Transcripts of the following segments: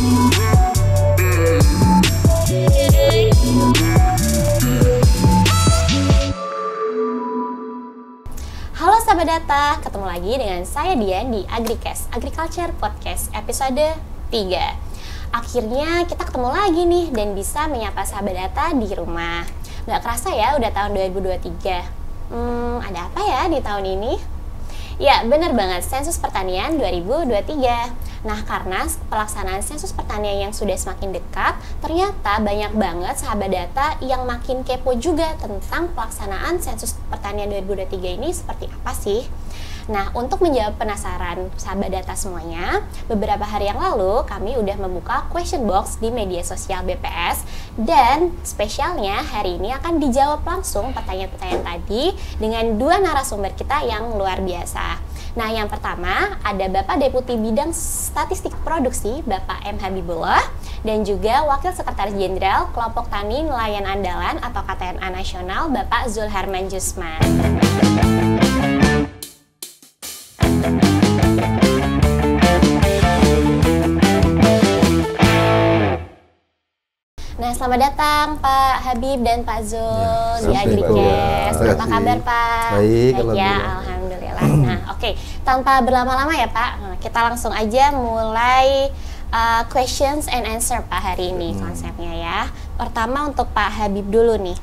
Halo sahabat data, ketemu lagi dengan saya Dian di Agricast, Agriculture Podcast episode 3. Akhirnya kita ketemu lagi nih dan bisa menyapa sahabat data di rumah. Gak kerasa ya udah tahun 2023. Ada apa ya di tahun ini? Ya bener banget, sensus pertanian 2023. Nah, karena pelaksanaan sensus pertanian yang sudah semakin dekat, ternyata banyak banget sahabat data yang makin kepo juga tentang pelaksanaan sensus pertanian 2023 ini seperti apa sih. Nah, untuk menjawab penasaran sahabat data semuanya, beberapa hari yang lalu kami udah membuka question box di media sosial BPS dan spesialnya hari ini akan dijawab langsung pertanyaan-pertanyaan tadi dengan dua narasumber kita yang luar biasa. Nah, yang pertama ada Bapak Deputi Bidang Statistik Produksi, Bapak M. Habibullah, dan juga Wakil Sekretaris Jenderal Kelompok Tani Nelayan Andalan atau KTNA Nasional, Bapak Zulherman Jusman. Nah, selamat datang Pak Habib dan Pak Zul di Agricast. Apa kabar Pak? Baik ya, alhamdulillah. Nah, oke. Tanpa berlama-lama ya Pak, kita langsung aja mulai questions and answer Pak hari ini konsepnya ya. Pertama untuk Pak Habib dulu nih.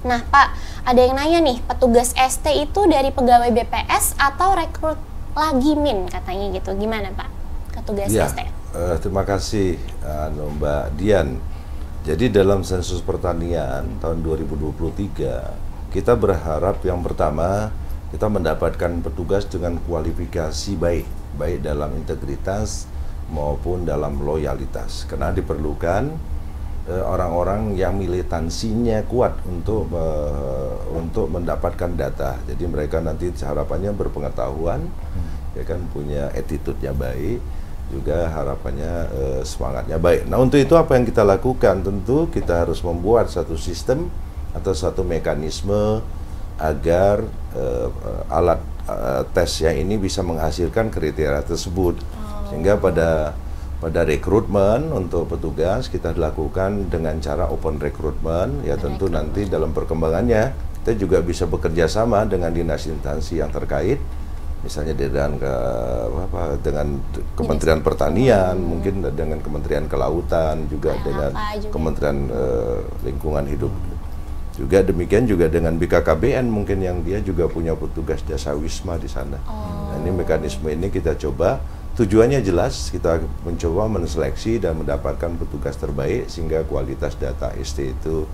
Nah Pak, ada yang nanya nih, petugas ST itu dari pegawai BPS atau rekrut lagi Min katanya gitu. Gimana Pak, petugas ya, ST? Terima kasih Mbak Dian. Jadi dalam sensus pertanian tahun 2023, kita berharap yang pertama kita mendapatkan petugas dengan kualifikasi baik dalam integritas maupun dalam loyalitas. Karena diperlukan orang-orang yang militansinya kuat untuk mendapatkan data. Jadi mereka nanti harapannya berpengetahuan, ya kan, punya attitude-nya baik, juga harapannya semangatnya baik. Nah, untuk itu apa yang kita lakukan? Tentu kita harus membuat satu sistem atau satu mekanisme agar alat tesnya ini bisa menghasilkan kriteria tersebut. Sehingga pada rekrutmen untuk petugas kita lakukan dengan cara open recruitment. Ya tentu nanti dalam perkembangannya kita juga bisa bekerja sama dengan dinas instansi yang terkait. Misalnya dengan Kementerian Pertanian, mungkin dengan Kementerian Kelautan, juga dengan Kementerian Lingkungan Hidup. Juga demikian juga dengan BKKBN mungkin yang dia juga punya petugas jasa wisma di sana. Nah, ini mekanisme ini kita coba, tujuannya jelas, kita mencoba menseleksi dan mendapatkan petugas terbaik sehingga kualitas data ST itu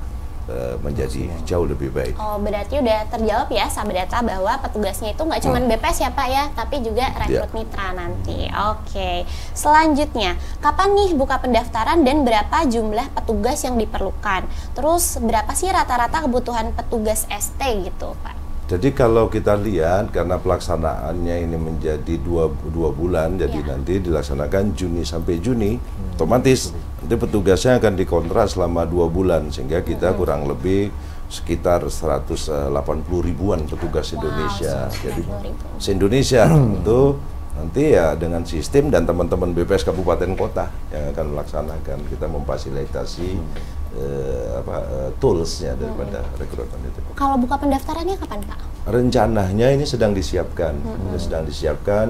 menjadi jauh lebih baik. Oh, berarti udah terjawab ya sahabat data bahwa petugasnya itu nggak cuma BPS ya Pak ya, tapi juga rekrut mitra nanti. Oke. Selanjutnya, kapan nih buka pendaftaran dan berapa jumlah petugas yang diperlukan? Terus berapa sih rata-rata kebutuhan petugas ST gitu Pak? Jadi kalau kita lihat karena pelaksanaannya ini menjadi dua bulan, jadi nanti dilaksanakan Juni sampai Juni, otomatis nanti petugasnya akan dikontrak selama 2 bulan, sehingga kita kurang lebih sekitar 180 ribuan petugas Indonesia. Jadi se-Indonesia itu nanti ya dengan sistem dan teman-teman BPS kabupaten kota yang akan melaksanakan, kita memfasilitasi toolsnya daripada rekrutmen itu. Kalau buka pendaftarannya kapan Pak? Rencananya ini sedang disiapkan,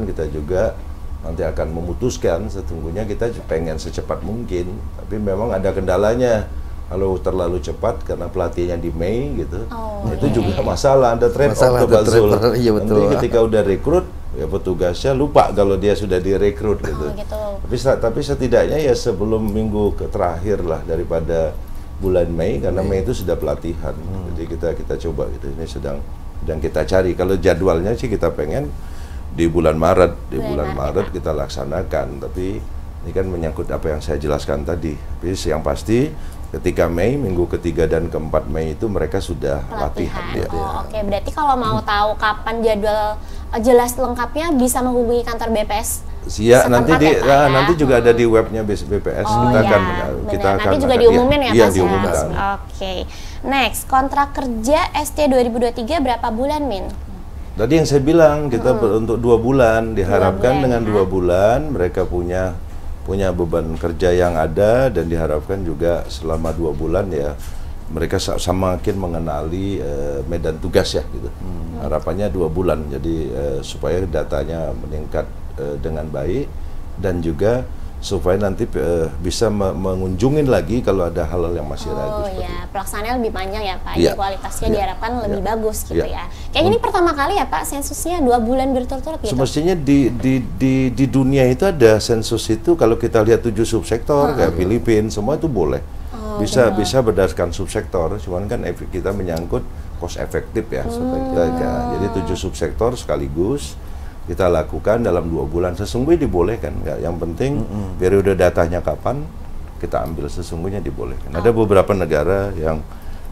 kita juga nanti akan memutuskan. Sesungguhnya kita pengen secepat mungkin, tapi memang ada kendalanya. Kalau terlalu cepat karena pelatihannya di Mei gitu, itu juga masalah, ada trade-off ke Zul. Iya, betul. Nanti ketika udah rekrut, ya petugasnya lupa kalau dia sudah direkrut gitu. Tapi setidaknya ya sebelum minggu terakhir lah daripada bulan Mei, karena Mei itu sudah pelatihan. Jadi kita coba gitu, ini sedang kita cari. Kalau jadwalnya sih kita pengen di bulan Maret, Maret kita laksanakan. Tapi ini kan menyangkut apa yang saya jelaskan tadi. Tapi yang pasti ketika Mei, minggu ketiga dan keempat Mei itu mereka sudah latihan. Oke, berarti kalau mau tahu kapan jadwal jelas lengkapnya bisa menghubungi kantor BPS. Iya, nanti juga ada di webnya BPS. Kita akan nanti juga diumumin ya Pak. Diumumkan. Oke. Next, kontrak kerja ST 2023 berapa bulan Min? Tadi yang saya bilang kita untuk 2 bulan, diharapkan dengan 2 bulan mereka punya punya beban kerja yang ada, dan diharapkan juga selama 2 bulan ya mereka semakin mengenali medan tugas ya gitu. Harapannya 2 bulan, jadi supaya datanya meningkat dengan baik, dan juga supaya nanti bisa mengunjungin lagi kalau ada hal-hal yang masih ragu. Oh ya, pelaksanaannya lebih panjang ya Pak, Iya. kualitasnya Iya. diharapkan lebih Iya. bagus gitu Iya. ya. Kayak ini pertama kali ya Pak, sensusnya 2 bulan berturut-turut gitu? Semestinya di dunia itu ada sensus itu, kalau kita lihat 7 subsektor kayak Filipina, semua itu boleh. Bisa berdasarkan subsektor, cuman kan kita menyangkut cost efektif ya, supaya jadi 7 subsektor sekaligus kita lakukan dalam 2 bulan. Sesungguhnya dibolehkan, nggak? Yang penting periode datanya kapan kita ambil, sesungguhnya dibolehkan. Ada beberapa negara yang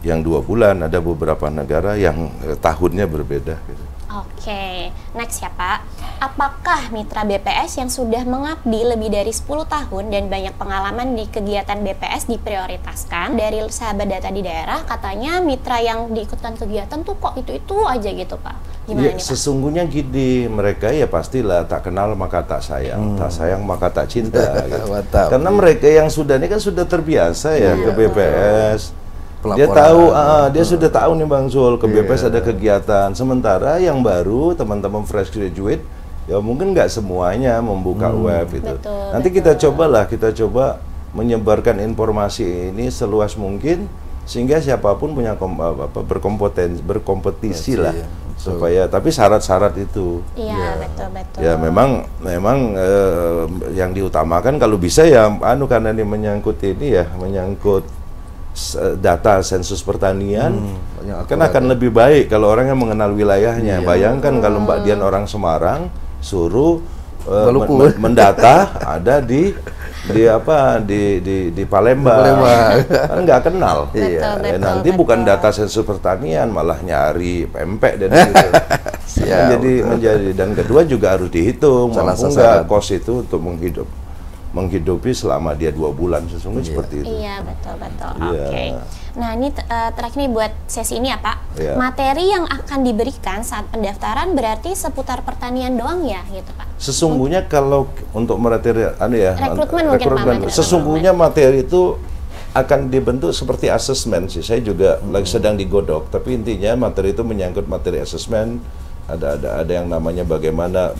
2 bulan, ada beberapa negara yang tahunnya berbeda gitu. Oke, next ya Pak. Apakah mitra BPS yang sudah mengabdi lebih dari 10 tahun dan banyak pengalaman di kegiatan BPS diprioritaskan? Dari sahabat data di daerah, katanya mitra yang diikutkan kegiatan tuh kok itu-itu aja gitu Pak. Gimana Ya, nih Pak? sesungguhnya gini, mereka ya pastilah tak kenal maka tak sayang, tak sayang maka tak cinta. Gitu. Mantap. Karena mereka yang sudah ini kan sudah terbiasa ya ke BPS. Dia Pelaporan. tahu, dia sudah tahu nih Bang Zul, ke BPS ada kegiatan. Sementara yang baru, teman-teman fresh graduate, ya mungkin nggak semuanya membuka web itu. Betul, Nanti kita coba menyebarkan informasi ini seluas mungkin, sehingga siapapun punya berkompetisi lah. Iya, Supaya, tapi syarat-syarat itu. Iya, betul-betul. Ya memang yang diutamakan kalau bisa ya karena ini menyangkut data sensus pertanian, kan akan lebih baik kalau orang yang mengenal wilayahnya. Bayangkan kalau Mbak Dian orang Semarang, suruh mendata ada di Palembang, kan nggak kenal. Betul, Nanti betul. bukan data sensus pertanian, malah nyari pempek dan gitu. menjadi dan kedua juga harus dihitung mampu nggak kos itu untuk menghidupi selama dia 2 bulan, sesungguhnya seperti itu. Iya, betul-betul. Iya. Oke. Nah, ini terakhir nih buat sesi ini ya Pak. Iya. Materi yang akan diberikan saat pendaftaran berarti seputar pertanian doang ya gitu Pak? Sesungguhnya kalau untuk materi Rekrutmen mungkin, Pak, sesungguhnya materi itu akan dibentuk seperti asesmen sih. Saya juga lagi sedang digodok, tapi intinya materi itu menyangkut materi asesmen. Ada yang namanya bagaimana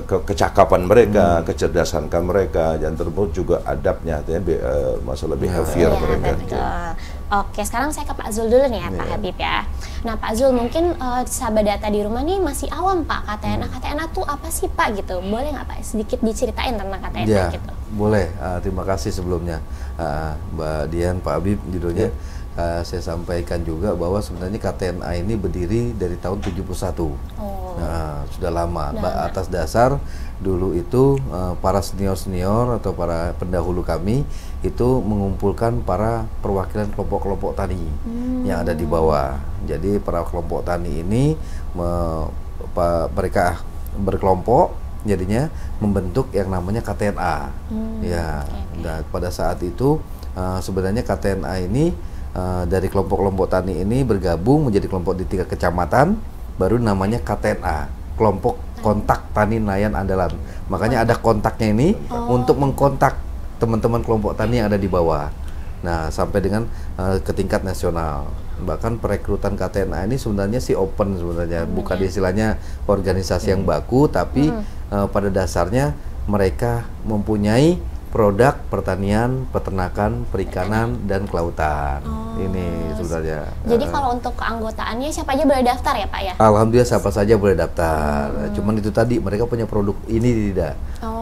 kecakapan mereka, kecerdasan mereka, dan termasuk juga adabnya, artinya masalah behavior mereka. Betul. Oke, sekarang saya ke Pak Zul dulu nih ya, Pak Habib ya. Nah, Pak Zul, mungkin sahabat data di rumah nih masih awam Pak, KTNA. KTNA tuh apa sih Pak gitu? Boleh nggak Pak sedikit diceritain tentang KTNA Ya, gitu? boleh. Terima kasih sebelumnya Mbak Dian, Pak Habib judulnya. Saya sampaikan juga bahwa sebenarnya KTNA ini berdiri dari tahun 71. Nah, sudah lama. Atas dasar dulu itu para senior-senior atau para pendahulu kami itu mengumpulkan para perwakilan kelompok-kelompok tani yang ada di bawah. Jadi para kelompok tani ini mereka berkelompok, jadinya membentuk yang namanya KTNA. Nah, pada saat itu sebenarnya KTNA ini dari kelompok-kelompok tani ini bergabung menjadi kelompok di 3 kecamatan, baru namanya KTNA, kelompok kontak tani nelayan andalan. Makanya ada kontaknya ini untuk mengkontak teman-teman kelompok tani yang ada di bawah. Nah, sampai dengan ke tingkat nasional. Bahkan perekrutan KTNA ini sebenarnya sih open sebenarnya, bukan istilahnya organisasi yang baku, tapi pada dasarnya mereka mempunyai produk pertanian, peternakan, perikanan, dan kelautan. Ini sebenarnya. Jadi kalau untuk keanggotaannya siapa aja boleh daftar ya Pak ya? Alhamdulillah siapa saja boleh daftar. Cuman itu tadi mereka punya produk ini tidak.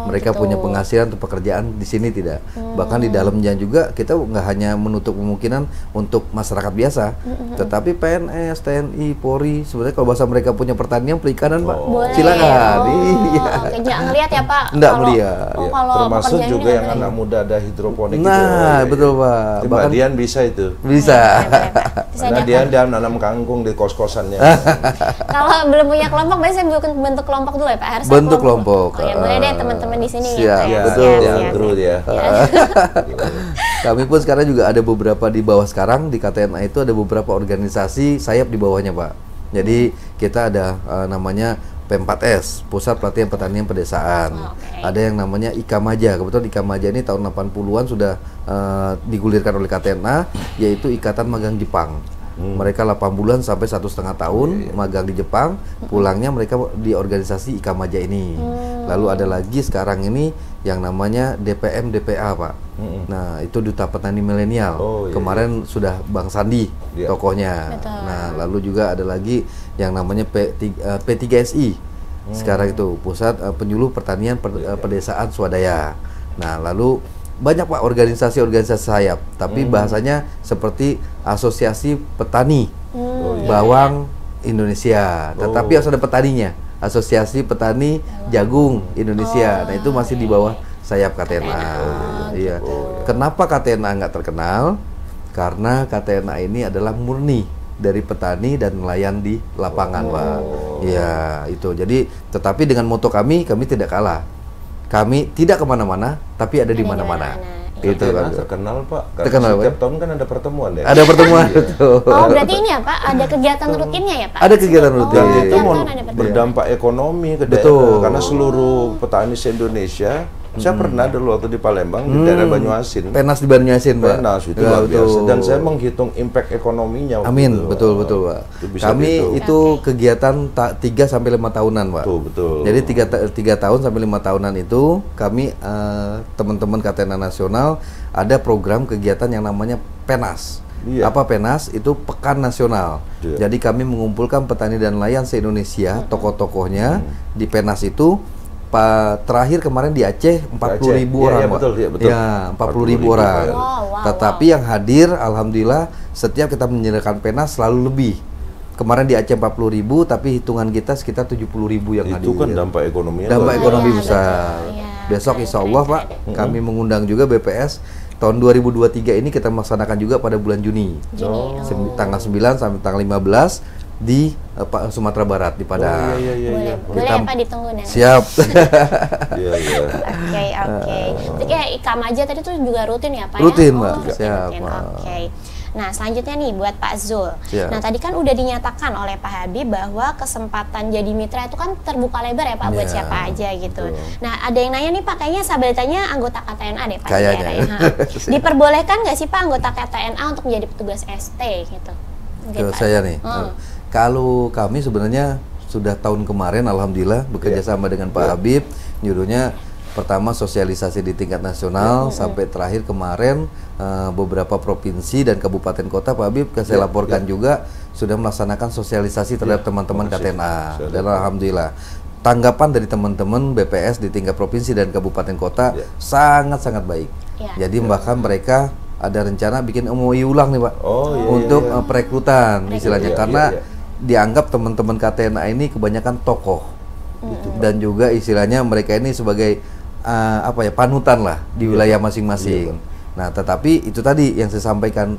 Mereka punya penghasilan untuk pekerjaan di sini tidak. Bahkan di dalamnya juga kita nggak hanya menutup kemungkinan untuk masyarakat biasa, tetapi PNS, TNI, Polri. Sebenarnya kalau bahasa mereka punya pertanian, perikanan, Pak, silakan. Iya. Jangan ngelihat ya Pak. Nggak melihat. Termasuk juga yang anak muda ada hidroponik Nah, betul Pak. Bahkan Dian bisa itu. Bisa. Karena dia nanam kangkung di kos-kosannya. Kalau belum punya kelompok, biasanya bentuk kelompok dulu ya Pak? Harus bentuk kelompok. Oh ya, boleh deh teman-teman di sini Siap, gitu ya. betul. Ya. Kami pun sekarang juga ada beberapa di bawah sekarang, di KTNA itu ada beberapa organisasi sayap di bawahnya Pak. Jadi kita ada namanya P4S, Pusat Pelatihan Pertanian Pedesaan. Ada yang namanya Ikamaja. Kebetulan Ikamaja ini tahun 80-an sudah digulirkan oleh KTNA, yaitu Ikatan Magang Jepang. Mereka 8 bulan sampai 1,5 tahun magang di Jepang, pulangnya mereka di organisasi Ikamaja ini. Lalu ada lagi sekarang ini yang namanya DPM DPA, Pak. Nah, itu Duta Petani Milenial. Kemarin sudah Bang Sandi tokohnya. Nah, lalu juga ada lagi yang namanya P3SI. Sekarang itu Pusat Penyuluh Pertanian Pedesaan Swadaya. Nah, lalu banyak Pak organisasi-organisasi sayap, tapi bahasanya seperti Asosiasi Petani Bawang Indonesia. Tetapi harus ada petaninya. Asosiasi Petani Jagung Indonesia. Nah, itu masih di bawah sayap KTNA. Iya. Kenapa KTNA nggak terkenal? Karena KTNA ini adalah murni dari petani dan nelayan di lapangan, Pak. Iya, itu. Jadi, tetapi dengan moto kami tidak kalah. Kami tidak kemana-mana, tapi ada di mana-mana. Itu kan terkenal, Pak. Terkenal, setiap tahun kan ada pertemuan ya. Ada pertemuan itu. Oh, berarti ini ya, Pak? Ada kegiatan rutinnya ya, Pak? Ada kegiatan rutin. Dan itu berdampak ekonomi ke daerah. Karena seluruh petani se-Indonesia. Saya pernah dulu waktu di Palembang, di daerah Banyuasin. Penas di Banyuasin, Pak. Penas, itu luar biasa. Dan saya menghitung impact ekonominya. Amin, betul, Pak. Kami itu kegiatan 3 sampai 5 tahunan, Pak. Betul. Jadi 3 tahun sampai 5 tahunan itu kami teman-teman KTNA Nasional ada program kegiatan yang namanya Penas. Apa Penas? Itu Pekan Nasional. Jadi kami mengumpulkan petani dan nelayan se-Indonesia, tokoh-tokohnya di Penas itu. Terakhir kemarin di Aceh 40.000 orang, Pak. Betul. Ya, 40.000 orang. Tetapi yang hadir, alhamdulillah, setiap kita menyediakan Penas selalu lebih. Kemarin di Aceh 40.000, tapi hitungan kita sekitar 70.000 yang hadir. Itu kan dampak ekonominya. Dampak ekonomi besar. Besok insya Allah, Pak, kami mengundang juga BPS. Tahun 2023 ini kita melaksanakan juga pada bulan Juni. Tanggal 9 sampai tanggal 15 di Sumatera Barat di Padang. Boleh ya, Pak, ditunggu dengan Siap. Oke. Jadi kayak Ikamaja tadi tuh juga rutin ya, Pak? Rutin, ya? Mbak. Siap. Oke. Nah, selanjutnya nih buat Pak Zul. Siap. Nah, tadi kan udah dinyatakan oleh Pak Habib bahwa kesempatan jadi mitra itu kan terbuka lebar ya, Pak, buat siapa aja gitu. Nah, ada yang nanya nih, Pak, kayaknya sahabatnya anggota KTNA deh, Pak. Kayaknya. Diperbolehkan nggak sih, Pak, anggota KTNA untuk menjadi petugas ST gitu? Ke saya nih. Kalau kami sebenarnya sudah tahun kemarin alhamdulillah bekerja sama dengan Pak Habib, nyuruhnya pertama sosialisasi di tingkat nasional sampai terakhir kemarin beberapa provinsi dan kabupaten kota Pak Habib saya laporkan juga sudah melaksanakan sosialisasi terhadap teman-teman KTNA. Dan alhamdulillah tanggapan dari teman-teman BPS di tingkat provinsi dan kabupaten kota sangat-sangat baik. Jadi bahkan mereka ada rencana bikin MOU ulang nih, Pak, untuk perekrutan istilahnya karena dianggap teman-teman KTNA ini kebanyakan tokoh dan juga istilahnya mereka ini sebagai panutan lah di wilayah masing-masing. Nah, tetapi itu tadi yang saya sampaikan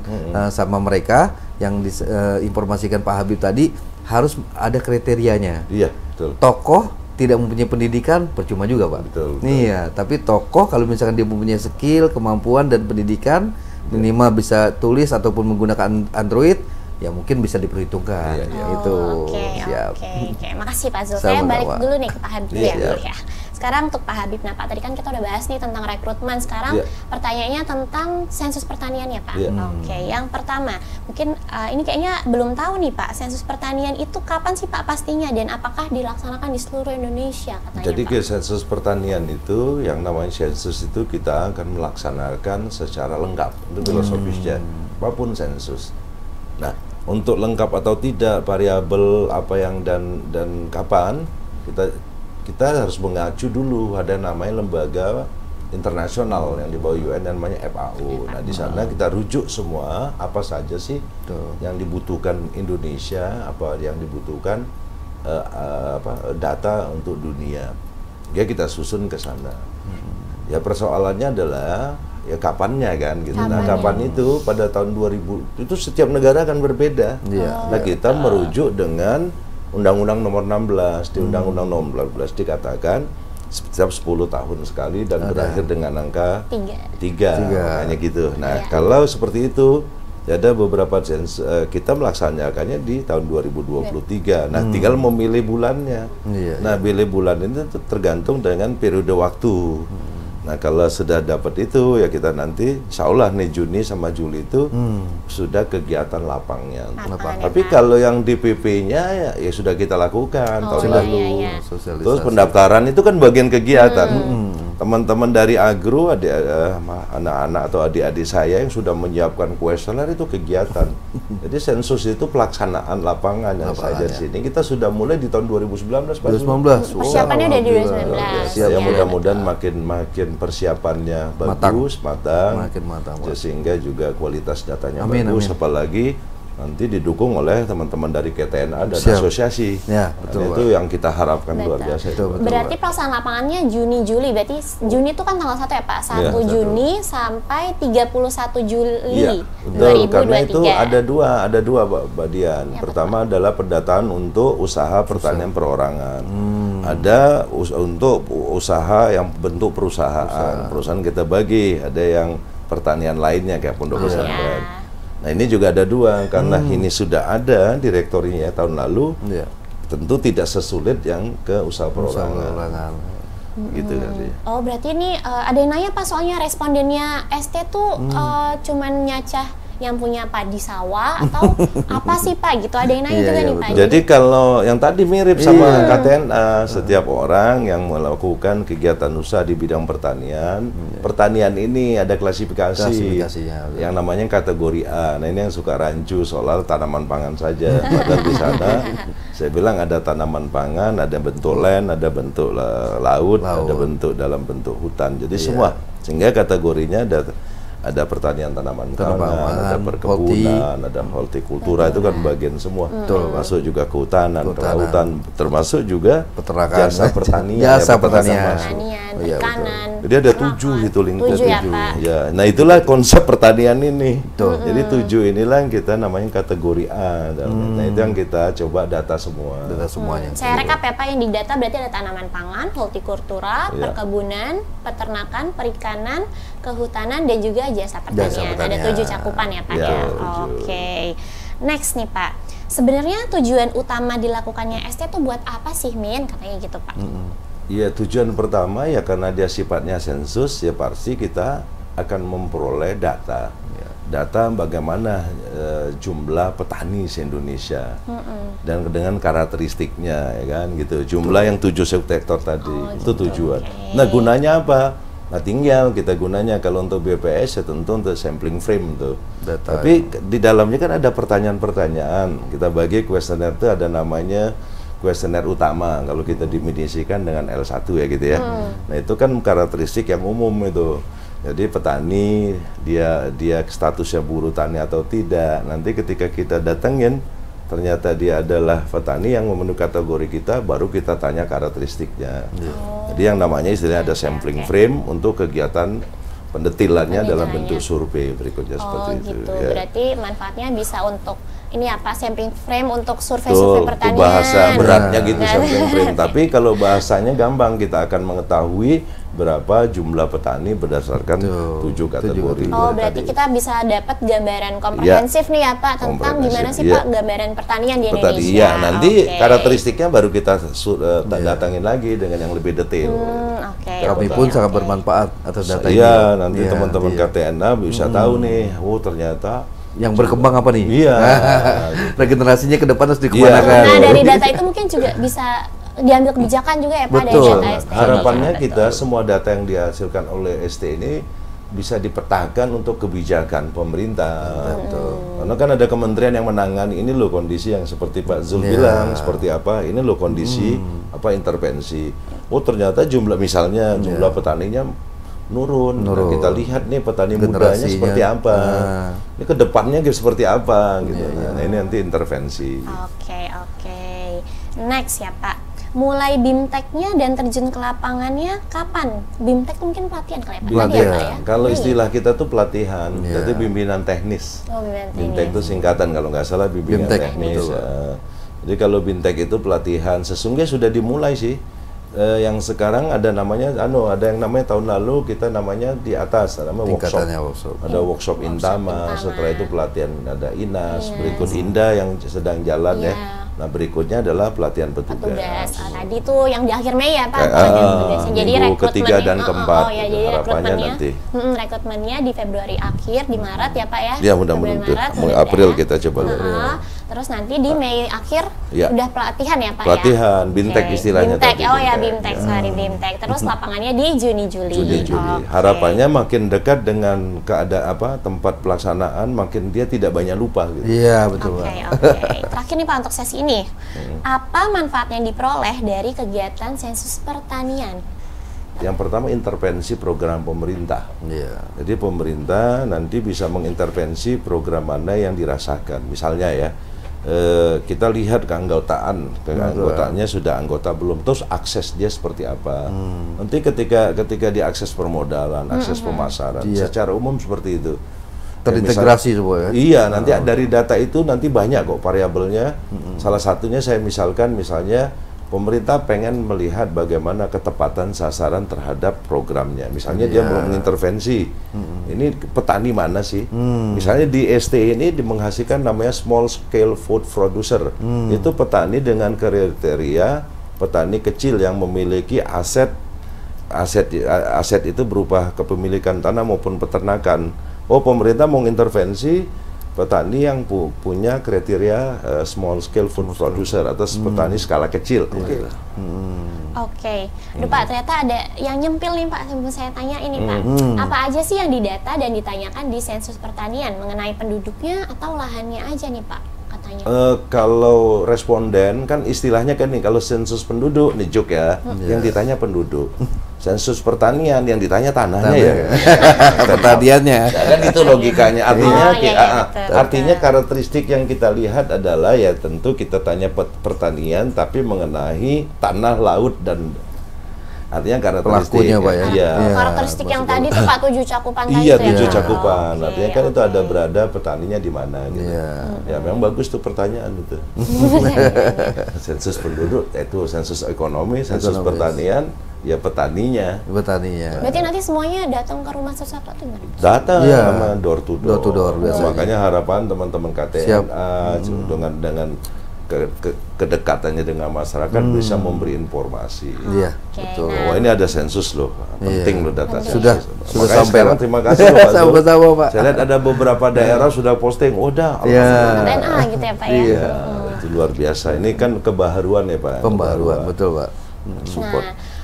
sama mereka yang diinformasikan Pak Habib tadi harus ada kriterianya. Iya, betul. Tokoh tidak mempunyai pendidikan percuma juga, Pak. Betul. Iya, tapi tokoh kalau misalkan dia mempunyai skill, kemampuan dan pendidikan minimal bisa tulis ataupun menggunakan Android, ya mungkin bisa diperhitungkan. Itu. Oke. Makasih Pak Zul. Saya balik dulu nih ke Pak Habib ya. Sekarang untuk Pak Habib, nah Pak tadi kan kita udah bahas nih tentang rekrutmen. Sekarang pertanyaannya tentang sensus pertanian ya, Pak. Oke, yang pertama mungkin ini kayaknya belum tahu nih, Pak, sensus pertanian itu kapan sih, Pak, pastinya, dan apakah dilaksanakan di seluruh Indonesia katanya, Jadi Pak? sensus pertanian itu yang namanya sensus itu kita akan melaksanakan secara lengkap. Itu filosofisnya apapun sensus. Nah, untuk lengkap atau tidak variabel apa yang dan kapan kita harus mengacu dulu ada namanya lembaga internasional yang di bawah UN namanya FAO. Nah, di sana kita rujuk semua apa saja sih yang dibutuhkan Indonesia, apa yang dibutuhkan data untuk dunia. Ya kita susun ke sana. Ya persoalannya adalah ya kapannya kan gitu. Nah, kapan itu pada tahun 2000 itu setiap negara akan berbeda. Nah, kita merujuk dengan Undang-Undang Nomor 16. Di Undang-Undang Nomor 16 dikatakan setiap 10 tahun sekali dan berakhir dengan angka 3. Hanya gitu. Nah, kalau seperti itu ada beberapa kita melaksanakannya di tahun 2023. Nah, tinggal memilih bulannya. Nah, pilih bulan ini tergantung dengan periode waktu. Nah, kalau sudah dapat itu ya kita nanti insya Allah nih Juni sama Juli itu sudah kegiatan lapangnya. Tapi kalau yang di PP-nya ya sudah kita lakukan tahun lalu. Terus pendaftaran itu kan bagian kegiatan. Teman-teman dari agro, anak-anak atau adik-adik saya yang sudah menyiapkan kuesioner itu kegiatan. Jadi sensus itu pelaksanaan lapangan yang saya di sini. Kita sudah mulai di tahun 2019. 2019. Persiapannya udah di 2019. Ya, mudah-mudahan makin persiapannya bagus, matang, sehingga juga kualitas datanya bagus. Apalagi nanti didukung oleh teman-teman dari KTNA dan asosiasi. Ya, betul. Nah, itu yang kita harapkan luar biasa. Berarti pelaksanaan lapangannya Juni-Juli, berarti Juni itu kan tanggal 1 ya Pak? 1 Juni sampai 31 Juli 2023. Karena itu ada dua Mbak Dian. Pertama adalah pendataan untuk usaha pertanian perorangan. Ada untuk usaha yang bentuk perusahaan. Perusahaan kita bagi, ada yang pertanian lainnya kayak pondok pesantren. Nah, ini juga ada dua, karena ini sudah ada direktorinya tahun lalu, tentu tidak sesulit yang ke usaha perorangan. Gitu kan. Oh, berarti ini ada yang nanya Pak, soalnya respondennya ST tuh cuman nyacah yang punya padi sawah atau apa sih Pak gitu, ada yang nanya juga nih Pak. Jadi kalau yang tadi mirip sama KTNA, setiap orang yang melakukan kegiatan usaha di bidang pertanian, pertanian ini ada klasifikasi yang namanya kategori A. Nah, ini yang suka rancu soal tanaman pangan saja. Padahal di sana saya bilang ada tanaman pangan, ada bentuk land, ada bentuk laut, ada bentuk dalam bentuk hutan. Jadi semua, sehingga kategorinya ada pertanian tanaman pangan, ada perkebunan, ada hortikultura, itu kan bagian semua. Termasuk juga kehutanan, kelautan, termasuk juga peternakan, jasa pertanian. Jasa pertanian. Perikanan. Jadi ada 7 itu lingkup. 7 ya Pak. Ya, nah itulah konsep pertanian ini. Jadi 7 inilah yang kita namanya kategori A. Nah, itu yang kita coba data semua. Data semuanya. Saya rekap ya Pak, yang di data berarti ada tanaman pangan, hortikultura, perkebunan, peternakan, perikanan, kehutanan, dan juga jasa pertanian. Ada 7 cakupan ya Pak ya. Oke. Next nih Pak, sebenarnya tujuan utama dilakukannya ST itu buat apa sih Min? Katanya gitu Pak. Iya, tujuan pertama ya karena dia sifatnya sensus, ya pasti kita akan memperoleh data. Data bagaimana jumlah petani se-Indonesia dan dengan karakteristiknya, ya kan gitu. Jumlah yang 7 subsektor tadi itu tujuan. Nah, gunanya apa? Nah, tinggal kita gunanya kalau untuk BPS ya tentu untuk sampling frame tuh. Tapi di dalamnya kan ada pertanyaan-pertanyaan. Kita bagi kuesioner itu ada namanya kuesioner utama kalau kita diminisikan dengan L1 ya gitu ya. Nah, itu kan karakteristik yang umum itu. Jadi petani dia statusnya buruh tani atau tidak. Nanti ketika kita datengin ternyata dia adalah petani yang memenuhi kategori kita, baru kita tanya karakteristiknya. Jadi yang namanya istilahnya ada sampling frame untuk kegiatan pendetilannya dalam bentuk survei berikutnya seperti itu. Ya. Berarti manfaatnya bisa untuk ini apa, sampling frame untuk survei-survei pertanian. Itu bahasa beratnya gitu sampling frame. Tapi kalau bahasanya gampang, kita akan mengetahui berapa jumlah petani berdasarkan 7 kategori. Oh, berarti kita bisa dapat gambaran komprehensif nih ya Pak tentang gimana sih Pak gambaran pertanian di Indonesia. Iya, nanti karakteristiknya baru kita datangin lagi dengan yang lebih detail. Kami pun sangat bermanfaat atas data ini. Iya, nanti teman-teman KTNA bisa tahu nih, oh ternyata yang berkembang apa nih? Iya. Regenerasinya ke depan harus dikemanakan. Nah, dari data itu mungkin juga bisa diambil kebijakan juga ya Pak dari data ST. Harapannya kita semua data yang dihasilkan oleh ST ini bisa dipetakan untuk kebijakan pemerintah. Karena kan ada kementerian yang menangani ini loh kondisi yang seperti Pak Zul bilang seperti apa, ini loh kondisi apa intervensi. Oh ternyata jumlah misalnya jumlah petaninya nurun. Nah, kita lihat nih petani mudanya seperti apa. Ini ke depannya seperti apa gitu. Nah, ini nanti intervensi. Oke. Next ya Pak. Mulai BIMTEK-nya dan terjun ke lapangannya kapan? BIMTEK mungkin pelatihan kali ya Pak? Pelatihan. Ya? Kalau istilah kita tuh pelatihan, jadi bimbingan teknis. BIMTEK itu singkatan kalau nggak salah bimbingan teknis. Jadi kalau BIMTEK itu pelatihan, sesungguhnya sudah dimulai sih. Yang sekarang ada namanya, ada yang namanya tahun lalu kita namanya di atas, namanya workshop. Ada workshop Intama, setelah itu pelatihan ada INAS, berikut Indah yang sedang jalan ya. Nah berikutnya adalah pelatihan petugas. Tadi tuh yang di akhir Mei ya Pak. Jadi ketiga dan keempat. Jadi rekrutmennya di Februari akhir, di Maret ya Pak ya. Ya mudah-mudahan April kita coba lihat. Terus nanti di Mei akhir udah pelatihan ya Pak ya. Pelatihan BIMTEK istilahnya. BIMTEK, BIMTEK. Terus lapangannya di Juni-Juli. Harapannya makin dekat dengan tempat pelaksanaan, makin dia tidak banyak lupa gitu. Iya betul. Oke. Terakhir nih Pak untuk sesi ini, apa manfaat yang diperoleh dari kegiatan sensus pertanian? Yang pertama intervensi program pemerintah. Jadi pemerintah nanti bisa mengintervensi program mana yang dirasakan. Misalnya ya, kita lihat keanggotaannya sudah anggota belum, terus akses dia seperti apa. Nanti ketika diakses permodalan, akses pemasaran, secara umum seperti itu. Terintegrasi semua ya? Iya, nanti dari data itu nanti banyak kok variabelnya. Salah satunya misalnya pemerintah pengen melihat bagaimana ketepatan sasaran terhadap programnya. Misalnya dia mau mengintervensi, ini petani mana sih? Misalnya di ST ini menghasilkan namanya small scale food producer. Itu petani dengan kriteria petani kecil yang memiliki aset itu berupa kepemilikan tanah maupun peternakan. Pemerintah mau intervensi petani yang punya kriteria small scale food producer atau petani skala kecil. Oke. Aduh Pak, ternyata ada yang nyempil nih Pak, sebelum saya tanya ini Pak. Apa aja sih yang didata dan ditanyakan di sensus pertanian mengenai penduduknya atau lahannya aja nih Pak katanya? Kalau responden kan istilahnya kan nih, kalau sensus penduduk nih Juk ya, yang ditanya penduduk. Sensus pertanian yang ditanya tanahnya ya. Pertaniannya. Kan itu logikanya. Artinya karakteristik yang kita lihat adalah ya tentu kita tanya pertanian tapi mengenai tanah, laut dan artinya karakteristik. Pelakunya Pak ya. Karakteristik yang tadi tuh Pak 7 cakupan tadi. Iya, 7 cakupan. Artinya kan itu ada berada petaninya di mana gitu. Ya memang bagus tuh pertanyaan itu. Sensus penduduk itu sensus ekonomi, sensus pertanian ya petaninya. Berarti nanti semuanya datang ke rumah sesuatu tuh gimana? Datang sama door to door. Makanya harapan teman-teman KTNA dengan kedekatannya dengan masyarakat bisa memberi informasi. Betul. Wah ini ada sensus loh, penting loh data. Sudah sampai. Terima kasih loh Pak. Sama-sama Pak. Saya lihat ada beberapa daerah sudah posting, udah. KTNA gitu ya Pak ya. Itu luar biasa. Ini kan kebaharuan ya Pak. Pembaharuan, betul Pak. Nah,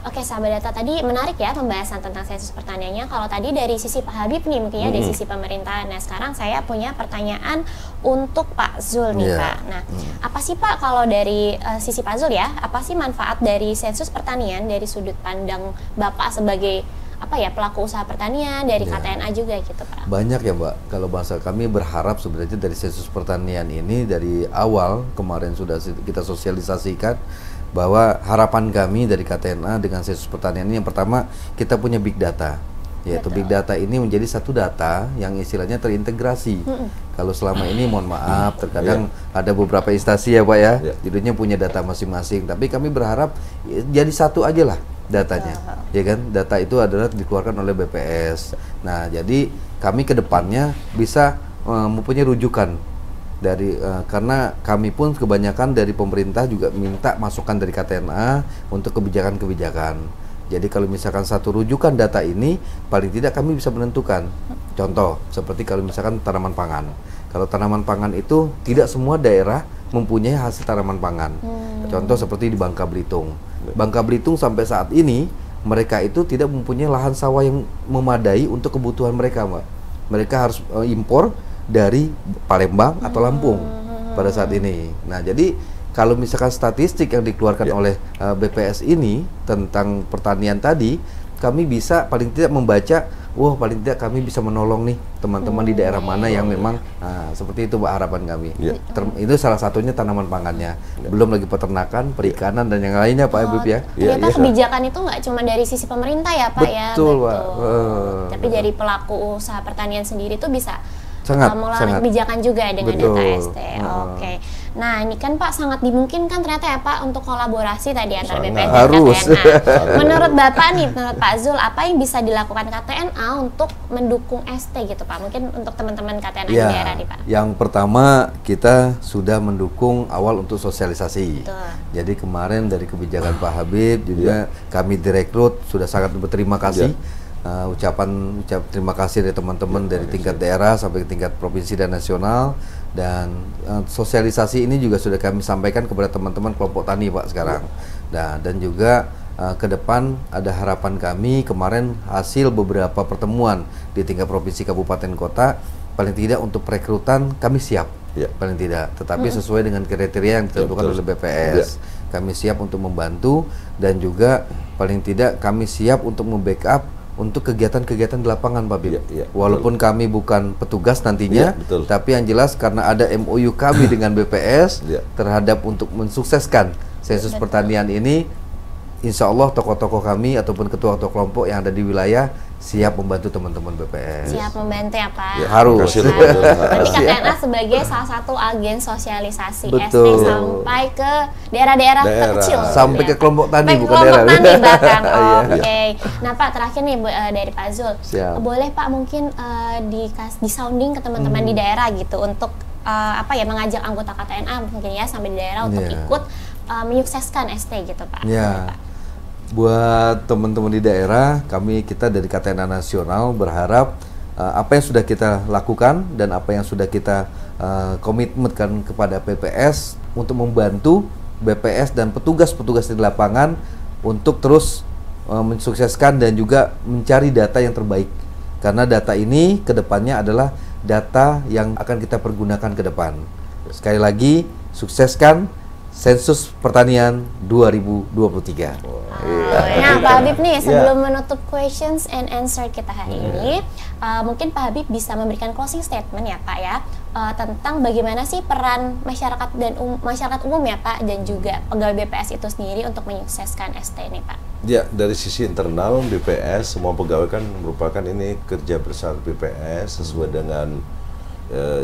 oke sahabat data, tadi menarik ya pembahasan tentang sensus pertaniannya. Kalau tadi dari sisi Pak Habib nih mungkin ya dari sisi pemerintahan. Nah sekarang saya punya pertanyaan untuk Pak Zul nih Pak. Nah apa sih Pak kalau dari sisi Pak Zul ya, apa sih manfaat dari sensus pertanian dari sudut pandang Bapak sebagai pelaku usaha pertanian dari KTNA juga gitu Pak? Banyak ya Mbak, kalau bahasa kami berharap sebenarnya dari sensus pertanian ini dari awal kemarin sudah kita sosialisasikan bahwa harapan kami dari KTNA dengan sensus pertanian ini yang pertama kita punya big data, yaitu big data ini menjadi satu data yang istilahnya terintegrasi. Kalau selama ini mohon maaf terkadang ada beberapa instansi ya Pak ya, jadinya punya data masing-masing, tapi kami berharap jadi satu aja lah datanya, ya kan? Data itu adalah dikeluarkan oleh BPS. Nah jadi kami ke depannya bisa mempunyai rujukan dari karena kami pun kebanyakan dari pemerintah juga minta masukan dari KTNA untuk kebijakan-kebijakan. Jadi kalau misalkan satu rujukan data ini paling tidak kami bisa menentukan. Contoh seperti kalau misalkan tanaman pangan. Kalau tanaman pangan itu tidak semua daerah mempunyai hasil tanaman pangan. Contoh seperti di Bangka Belitung. Bangka Belitung sampai saat ini mereka itu tidak mempunyai lahan sawah yang memadai untuk kebutuhan mereka, Mbak. Mereka harus impor dari Palembang atau Lampung pada saat ini. Nah, jadi kalau misalkan statistik yang dikeluarkan oleh BPS ini tentang pertanian tadi, kami bisa paling tidak membaca, wah paling tidak kami bisa menolong nih teman-teman di daerah mana yang memang seperti itu Mbak harapan kami. Itu salah satunya tanaman pangannya. Belum lagi peternakan, perikanan dan yang lainnya Pak Habib ya. Ternyata kebijakan itu nggak cuma dari sisi pemerintah ya Pak ya. Betul Pak. Tapi dari pelaku usaha pertanian sendiri tuh bisa sangat kebijakan juga dengan data ST. Oke. Nah, ini kan Pak sangat dimungkinkan ternyata ya Pak untuk kolaborasi tadi antara Sangat. BPS dan Harus. KTNA. Menurut Bapak nih, menurut Pak Zul, apa yang bisa dilakukan KTNA untuk mendukung ST gitu Pak? Mungkin untuk teman-teman KTNA di daerah nih Pak. Yang pertama kita sudah mendukung awal untuk sosialisasi. Betul. Jadi kemarin dari kebijakan Pak Habib juga kami direkrut sudah sangat berterima kasih. Ucapan terima kasih dari teman-teman dari tingkat daerah sampai ke tingkat provinsi dan nasional, dan sosialisasi ini juga sudah kami sampaikan kepada teman-teman kelompok tani Pak sekarang. Dan juga ke depan ada harapan kami kemarin hasil beberapa pertemuan di tingkat provinsi, kabupaten, kota, paling tidak untuk perekrutan kami siap. Paling tidak, tetapi sesuai dengan kriteria yang ditentukan oleh BPS. Kami siap untuk membantu, dan juga paling tidak kami siap untuk membackup untuk kegiatan-kegiatan di lapangan Pak Bib. Walaupun kami bukan petugas nantinya, tapi yang jelas karena ada MOU kami dengan BPS terhadap untuk mensukseskan sensus pertanian ini, insya Allah tokoh-tokoh kami ataupun ketua-ketua kelompok yang ada di wilayah siap membantu teman-teman BPS. Siap membantu ya Pak. Harus. Berarti KTNA sebagai salah satu agen sosialisasi ST sampai ke daerah-daerah terkecil. Sampai ke kelompok tani, sampai bukan kelompok daerah. tani bahkan. Oke. Nah Pak, terakhir nih dari Pak Zul, boleh Pak mungkin di sounding ke teman-teman di daerah gitu untuk mengajak anggota KTNA mungkin ya sampai di daerah untuk ikut menyukseskan ST gitu Pak. Buat teman-teman di daerah, kita dari KTNA Nasional berharap apa yang sudah kita lakukan dan apa yang sudah kita komitmenkan kepada BPS untuk membantu BPS dan petugas-petugas di lapangan untuk terus mensukseskan dan juga mencari data yang terbaik. Karena data ini ke depannya adalah data yang akan kita pergunakan ke depan. Sekali lagi, sukseskan sensus pertanian 2023. Nah Pak Habib nih, sebelum menutup questions and answer kita hari ini, mungkin Pak Habib bisa memberikan closing statement ya Pak ya, tentang bagaimana sih peran masyarakat dan masyarakat umum ya Pak, dan juga pegawai BPS itu sendiri untuk menyukseskan ST ini Pak. Ya, dari sisi internal BPS, semua pegawai kan merupakan ini kerja besar BPS sesuai dengan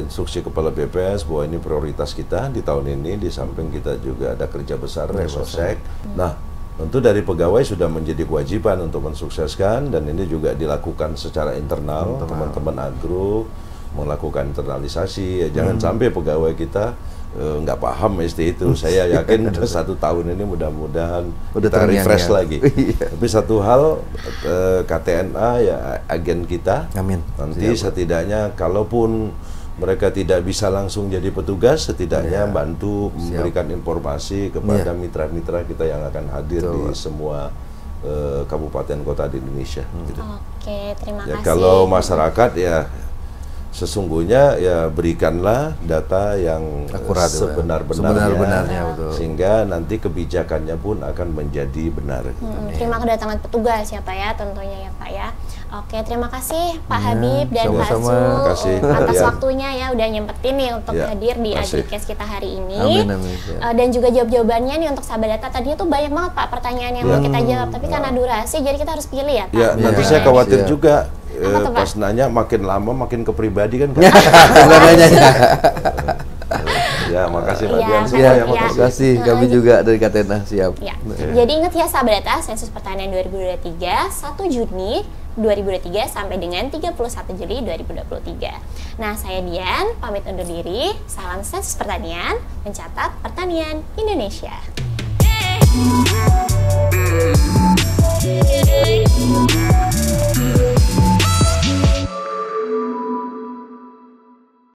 instruksi Kepala BPS bahwa ini prioritas kita di tahun ini. Di samping kita juga ada kerja besar Resosek. Nah, tentu dari pegawai sudah menjadi kewajiban untuk mensukseskan, dan ini juga dilakukan secara internal. Teman-teman agro melakukan internalisasi. Jangan sampai pegawai kita nggak paham ST itu. Saya yakin udah 1 tahun ini mudah-mudahan kita refresh lagi. Tapi satu hal, KTNA ya agen kita. Amin. Nanti setidaknya kalaupun mereka tidak bisa langsung jadi petugas, setidaknya bantu memberikan informasi kepada mitra-mitra kita yang akan hadir di semua kabupaten kota di Indonesia. Gitu. Oke, terima kasih. Kalau masyarakat ya sesungguhnya ya berikanlah data yang akurat, sebenar-benarnya, sehingga nanti kebijakannya pun akan menjadi benar. Terima kedatangan petugas ya Pak ya, tentunya ya Pak ya. Oke, terima kasih Pak Habib dan Pak Zul atas waktunya ya, udah nyempetin nih untuk hadir di AgriCast kita hari ini. Dan juga jawab-jawabannya nih untuk sahabat data, tadinya tuh banyak banget Pak pertanyaan yang mau kita jawab, tapi karena durasi jadi kita harus pilih ya Pak. Ya, nanti saya khawatir juga pas nanya makin lama makin ke pribadi kan. Ya, makasih Pak Dian. Terima kasih. Kami juga dari KTNA siap. Jadi ingat ya sahabat data, sensus pertanian 2023 1 Juni 2023 sampai dengan 31 Juli 2023. Nah, saya Dian pamit undur diri. Salam sensus pertanian, mencatat pertanian Indonesia.